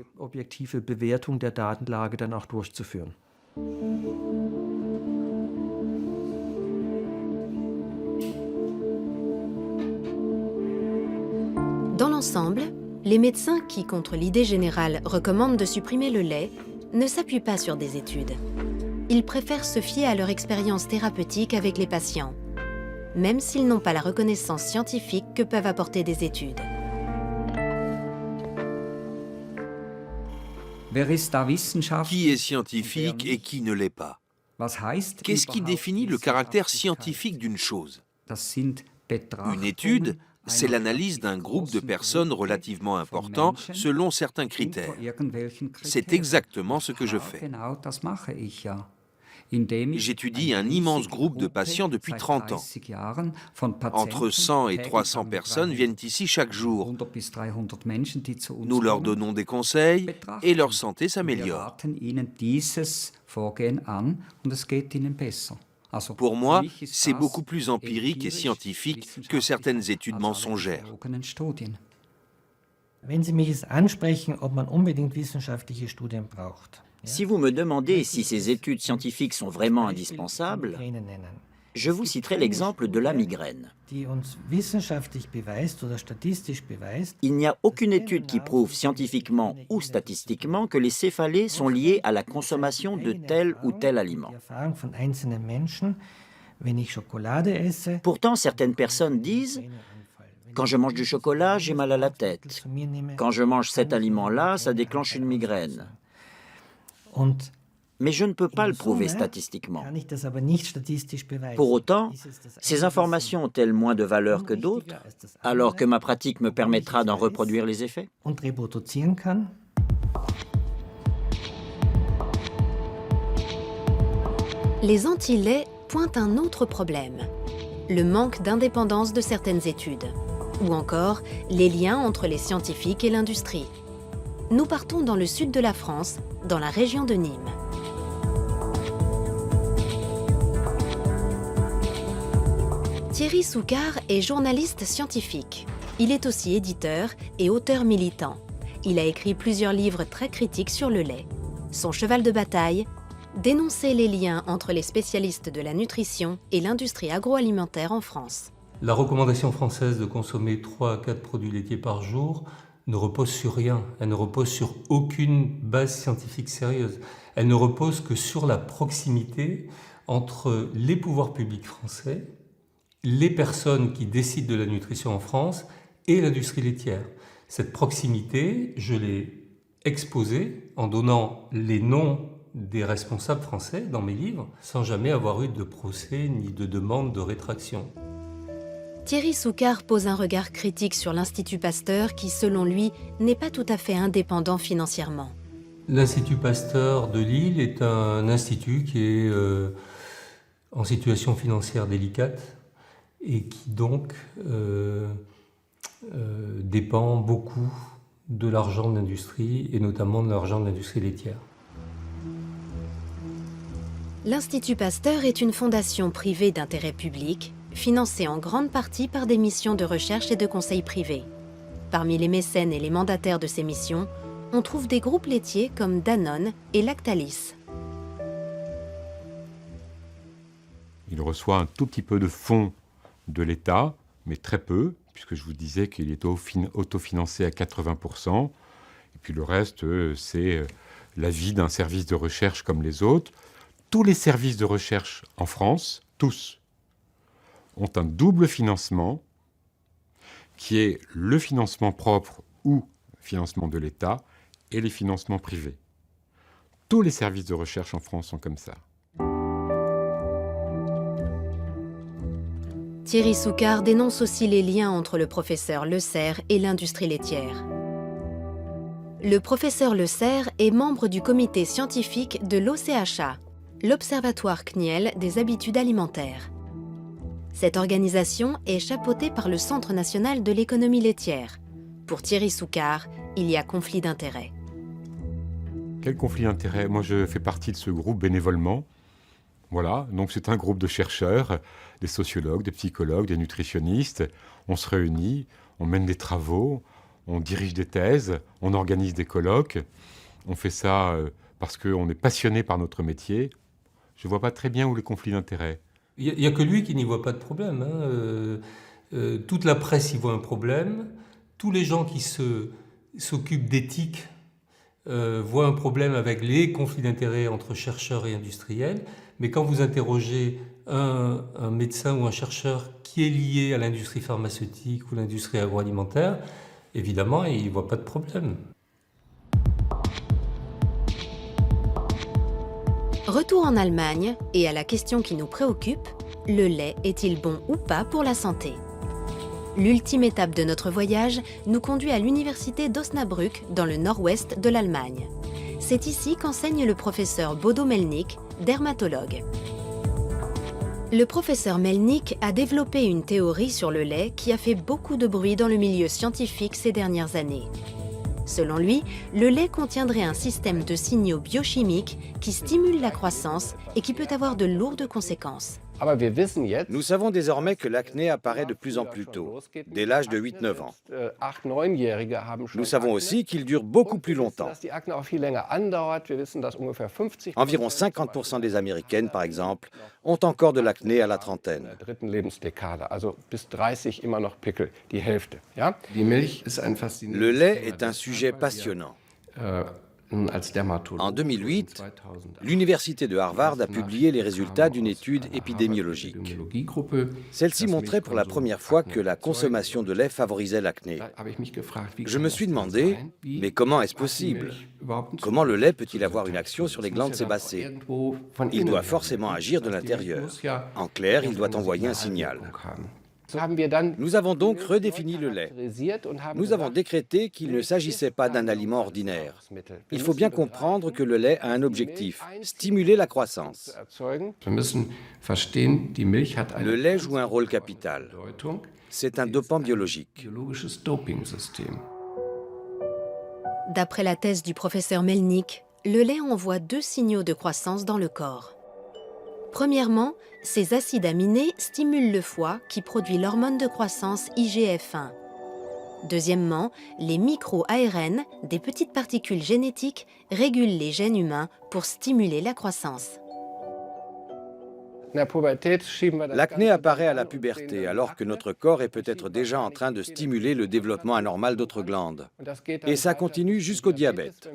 Dans l'ensemble, les médecins qui, contre l'idée générale, recommandent de supprimer le lait, ne s'appuient pas sur des études. Ils préfèrent se fier à leur expérience thérapeutique avec les patients, même s'ils n'ont pas la reconnaissance scientifique que peuvent apporter des études.
Qui est scientifique et qui ne l'est pas? Qu'est-ce qui définit le caractère scientifique d'une chose? Une étude, c'est l'analyse d'un groupe de personnes relativement important selon certains critères. C'est exactement ce que je fais. J'étudie un immense groupe de patients depuis 30 ans. Entre 100 et 300 personnes viennent ici chaque jour. Nous leur donnons des conseils et leur santé s'améliore. Pour moi, c'est beaucoup plus empirique et scientifique que certaines études mensongères.
Si vous me demandez si ces études scientifiques sont vraiment indispensables, je vous citerai l'exemple de la migraine. Il n'y a aucune étude qui prouve scientifiquement ou statistiquement que les céphalées sont liées à la consommation de tel ou tel aliment. Pourtant, certaines personnes disent « Quand je mange du chocolat, j'ai mal à la tête. Quand je mange cet aliment-là, ça déclenche une migraine. » Mais je ne peux pas le prouver statistiquement. Pour autant, ces informations ont-elles moins de valeur que d'autres, alors que ma pratique me permettra d'en reproduire les effets?
Les anti-laits pointent un autre problème, le manque d'indépendance de certaines études, ou encore les liens entre les scientifiques et l'industrie. Nous partons dans le sud de la France, dans la région de Nîmes. Thierry Soucard est journaliste scientifique. Il est aussi éditeur et auteur militant. Il a écrit plusieurs livres très critiques sur le lait. Son cheval de bataille, dénoncer les liens entre les spécialistes de la nutrition et l'industrie agroalimentaire en France.
La recommandation française de consommer 3 à 4 produits laitiers par jour ne repose sur rien. Elle ne repose sur aucune base scientifique sérieuse. Elle ne repose que sur la proximité entre les pouvoirs publics français, les personnes qui décident de la nutrition en France et l'industrie laitière. Cette proximité, je l'ai exposée en donnant les noms des responsables français dans mes livres, sans jamais avoir eu de procès ni de demande de rétraction.
Thierry Soucard pose un regard critique sur l'Institut Pasteur qui, selon lui, n'est pas tout à fait indépendant financièrement.
L'Institut Pasteur de Lille est un institut qui est en situation financière délicate et qui donc dépend beaucoup de l'argent de l'industrie et notamment de l'argent de l'industrie laitière.
L'Institut Pasteur est une fondation privée d'intérêt public, financée en grande partie par des missions de recherche et de conseil privés. Parmi les mécènes et les mandataires de ces missions, on trouve des groupes laitiers comme Danone et Lactalis.
Il reçoit un tout petit peu de fonds de l'État, mais très peu, puisque je vous disais qu'il est autofinancé à 80%. Et puis le reste, c'est la vie d'un service de recherche comme les autres. Tous les services de recherche en France, tous, ont un double financement, qui est le financement propre ou financement de l'État et les financements privés. Tous les services de recherche en France sont comme ça.
Thierry Soucard dénonce aussi les liens entre le professeur Le Serre et l'industrie laitière. Le professeur Le Serre est membre du comité scientifique de l'OCHA, l'Observatoire CNIEL des habitudes alimentaires. Cette organisation est chapeautée par le Centre national de l'économie laitière. Pour Thierry Soucard, il y a conflit d'intérêts.
Quel conflit d'intérêts? Moi, je fais partie de ce groupe bénévolement. Voilà, donc c'est un groupe de chercheurs, des sociologues, des psychologues, des nutritionnistes. On se réunit, on mène des travaux, on dirige des thèses, on organise des colloques. On fait ça parce qu'on est passionné par notre métier. Je ne vois pas très bien où le conflit d'intérêts.
Il n'y a que lui qui n'y voit pas de problème. Toute la presse y voit un problème. Tous les gens qui s'occupent d'éthique voient un problème avec les conflits d'intérêts entre chercheurs et industriels. Mais quand vous interrogez un médecin ou un chercheur qui est lié à l'industrie pharmaceutique ou l'industrie agroalimentaire, évidemment, il ne voit pas de problème.
Retour en Allemagne, et à la question qui nous préoccupe, le lait est-il bon ou pas pour la santé? L'ultime étape de notre voyage nous conduit à l'université d'Osnabrück, dans le nord-ouest de l'Allemagne. C'est ici qu'enseigne le professeur Bodo Melnick, dermatologue. Le professeur Melnick a développé une théorie sur le lait qui a fait beaucoup de bruit dans le milieu scientifique ces dernières années. Selon lui, le lait contiendrait un système de signaux biochimiques qui stimule la croissance et qui peut avoir de lourdes conséquences.
Nous savons désormais que l'acné apparaît de plus en plus tôt, dès l'âge de 8-9 ans. Nous savons aussi qu'il dure beaucoup plus longtemps. Environ 50% des Américaines, par exemple, ont encore de l'acné à la trentaine. Le lait est un sujet passionnant. En 2008, l'université de Harvard a publié les résultats d'une étude épidémiologique. Celle-ci montrait pour la première fois que la consommation de lait favorisait l'acné. Je me suis demandé, mais comment est-ce possible? Comment le lait peut-il avoir une action sur les glandes sébacées? Il doit forcément agir de l'intérieur. En clair, il doit envoyer un signal. Nous avons donc redéfini le lait. Nous avons décrété qu'il ne s'agissait pas d'un aliment ordinaire. Il faut bien comprendre que le lait a un objectif, stimuler la croissance. Le lait joue un rôle capital. C'est un dopant biologique.
D'après la thèse du professeur Melnick, le lait envoie 2 signaux de croissance dans le corps. Premièrement, ces acides aminés stimulent le foie qui produit l'hormone de croissance IGF-1. Deuxièmement, les micro-ARN, des petites particules génétiques, régulent les gènes humains pour stimuler la croissance.
L'acné apparaît à la puberté, alors que notre corps est peut-être déjà en train de stimuler le développement anormal d'autres glandes. Et ça continue jusqu'au diabète.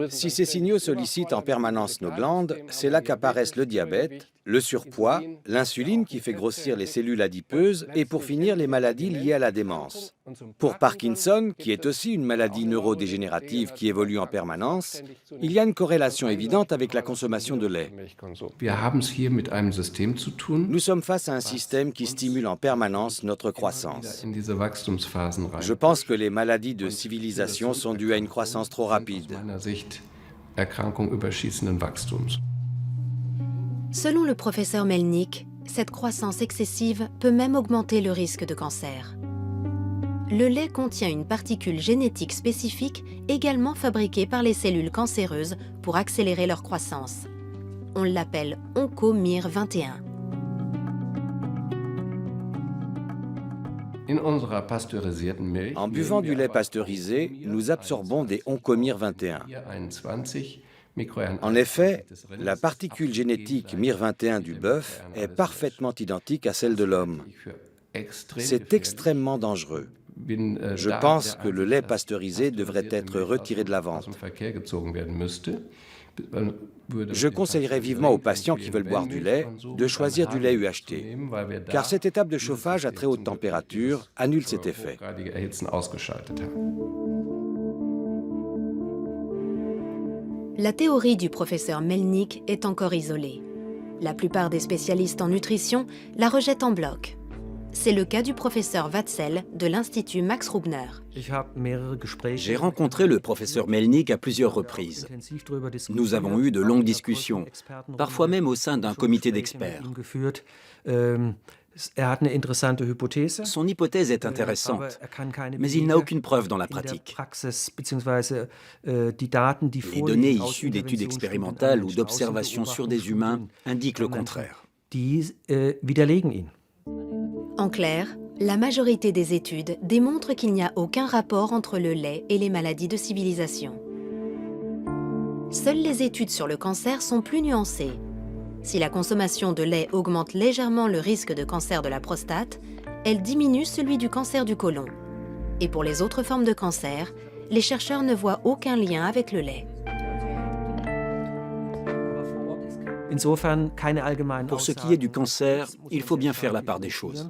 Si ces signaux sollicitent en permanence nos glandes, c'est là qu'apparaissent le diabète, le surpoids, l'insuline qui fait grossir les cellules adipeuses et pour finir les maladies liées à la démence. Pour Parkinson, qui est aussi une maladie neurodégénérative qui évolue en permanence, il y a une corrélation évidente avec la consommation de lait. Nous sommes face à un système qui stimule en permanence notre croissance. Je pense que les maladies de civilisation sont dues à une croissance trop rapide.
Selon le professeur Melnick, cette croissance excessive peut même augmenter le risque de cancer. Le lait contient une particule génétique spécifique également fabriquée par les cellules cancéreuses pour accélérer leur croissance. On l'appelle OncoMIR21.
En buvant du lait pasteurisé, nous absorbons des OncoMIR21. En effet, la particule génétique MIR21 du bœuf est parfaitement identique à celle de l'homme. C'est extrêmement dangereux. Je pense que le lait pasteurisé devrait être retiré de la vente. Je conseillerais vivement aux patients qui veulent boire du lait de choisir du lait UHT, car cette étape de chauffage à très haute température annule cet effet.
La théorie du professeur Melnick est encore isolée. La plupart des spécialistes en nutrition la rejettent en bloc. C'est le cas du professeur Watzel de l'Institut Max Rubner.
J'ai rencontré le professeur Melnick à plusieurs reprises. Nous avons eu de longues discussions, parfois même au sein d'un comité d'experts. Son hypothèse est intéressante, mais il n'a aucune preuve dans la pratique. Les données issues d'études expérimentales ou d'observations sur des humains indiquent le contraire.
En clair, la majorité des études démontrent qu'il n'y a aucun rapport entre le lait et les maladies de civilisation. Seules les études sur le cancer sont plus nuancées. Si la consommation de lait augmente légèrement le risque de cancer de la prostate, elle diminue celui du cancer du côlon. Et pour les autres formes de cancer, les chercheurs ne voient aucun lien avec le lait.
Pour ce qui est du cancer, il faut bien faire la part des choses.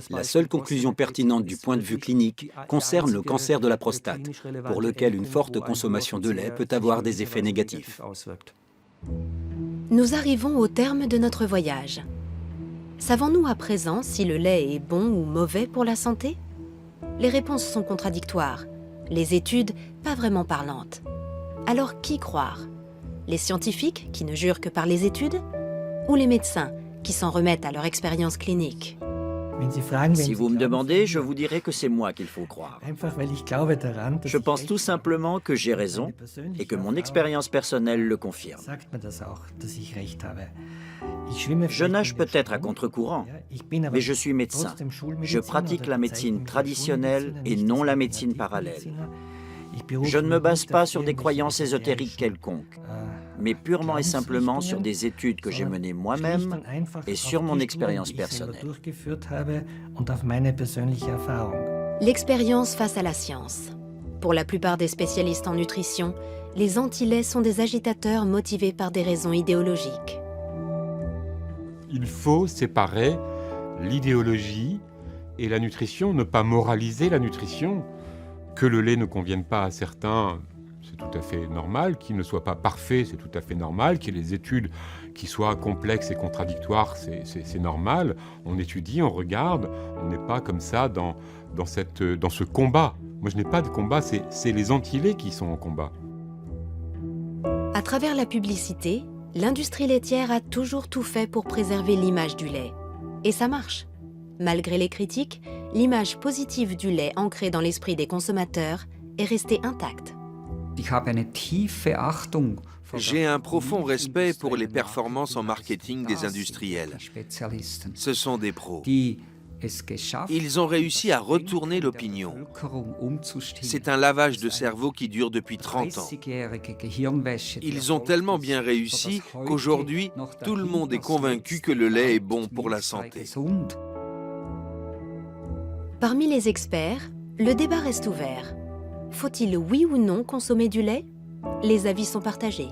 La seule conclusion pertinente du point de vue clinique concerne le cancer de la prostate, pour lequel une forte consommation de lait peut avoir des effets négatifs.
Nous arrivons au terme de notre voyage. Savons-nous à présent si le lait est bon ou mauvais pour la santé? Les réponses sont contradictoires, les études pas vraiment parlantes. Alors qui croire? Les scientifiques qui ne jurent que par les études? Ou les médecins qui s'en remettent à leur expérience clinique?
Si vous me demandez, je vous dirai que c'est moi qu'il faut croire. Je pense tout simplement que j'ai raison et que mon expérience personnelle le confirme. Je nage peut-être à contre-courant, mais je suis médecin. Je pratique la médecine traditionnelle et non la médecine parallèle. Je ne me base pas sur des croyances ésotériques quelconques, mais purement et simplement sur des études que j'ai menées moi-même et sur mon expérience personnelle.
L'expérience face à la science. Pour la plupart des spécialistes en nutrition, les anti-laits sont des agitateurs motivés par des raisons idéologiques.
Il faut séparer l'idéologie et la nutrition, ne pas moraliser la nutrition. Que le lait ne convienne pas à certains, c'est tout à fait normal. Qu'il ne soit pas parfait, c'est tout à fait normal. Qu'il y ait des études qui soient complexes et contradictoires, c'est normal. On étudie, on regarde. On n'est pas comme ça dans ce combat. Moi, je n'ai pas de combat, c'est les anti-laits qui sont en combat.
À travers la publicité, l'industrie laitière a toujours tout fait pour préserver l'image du lait. Et ça marche. Malgré les critiques, l'image positive du lait ancrée dans l'esprit des consommateurs est restée intacte.
J'ai un profond respect pour les performances en marketing des industriels. Ce sont des pros. Ils ont réussi à retourner l'opinion. C'est un lavage de cerveau qui dure depuis 30 ans. Ils ont tellement bien réussi qu'aujourd'hui, tout le monde est convaincu que le lait est bon pour la santé.
Parmi les experts, le débat reste ouvert. Faut-il oui ou non consommer du lait? Les avis sont partagés.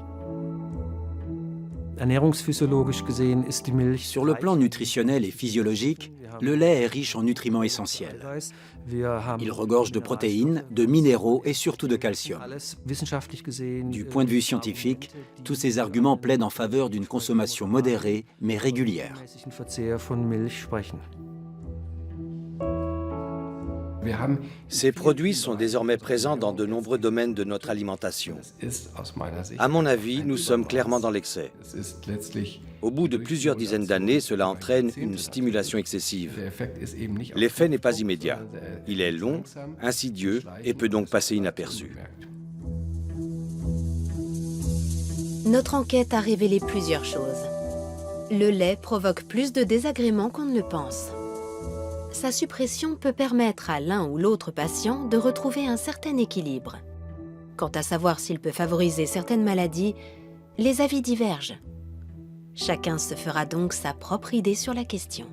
Sur le plan nutritionnel et physiologique, le lait est riche en nutriments essentiels. Il regorge de protéines, de minéraux et surtout de calcium. Du point de vue scientifique, tous ces arguments plaident en faveur d'une consommation modérée mais régulière.
Ces produits sont désormais présents dans de nombreux domaines de notre alimentation. À mon avis, nous sommes clairement dans l'excès. Au bout de plusieurs dizaines d'années, cela entraîne une stimulation excessive. L'effet n'est pas immédiat. Il est long, insidieux et peut donc passer inaperçu.
Notre enquête a révélé plusieurs choses. Le lait provoque plus de désagréments qu'on ne le pense. Sa suppression peut permettre à l'un ou l'autre patient de retrouver un certain équilibre. Quant à savoir s'il peut favoriser certaines maladies, les avis divergent. Chacun se fera donc sa propre idée sur la question.